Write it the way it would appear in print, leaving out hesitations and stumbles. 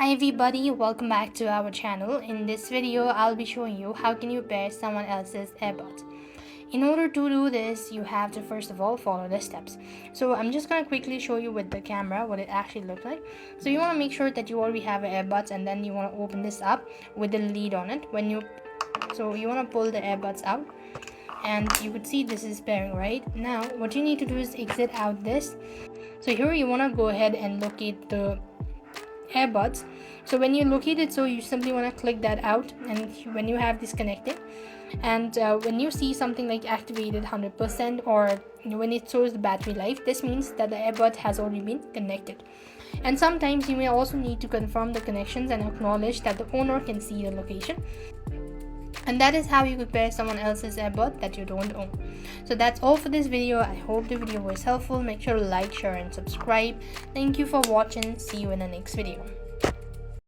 Hi everybody, welcome back to our channel. In this video, I'll be showing you how can you pair someone else's AirPods. In order to do this, you have to first of all follow the steps. So I'm just gonna quickly show you with the camera what it actually looks like. So you want to make sure that you already have AirBuds, and then you want to open this up with the lid on it. So you want to pull the AirBuds out, and you could see this is pairing. Right now what you need to do is exit out this. So here you want to go ahead and locate the AirBuds. So when you locate it, so you simply want to click that out, and when you have this connected, and when you see something like activated 100%, or when it shows the battery life, this means that the AirBud has already been connected. And sometimes you may also need to confirm the connections and acknowledge that the owner can see the location. And that is how you could pair someone else's AirPod that you don't own. So that's all for this video. I hope the video was helpful. Make sure to like, share and subscribe. Thank you for watching. See you in the next video.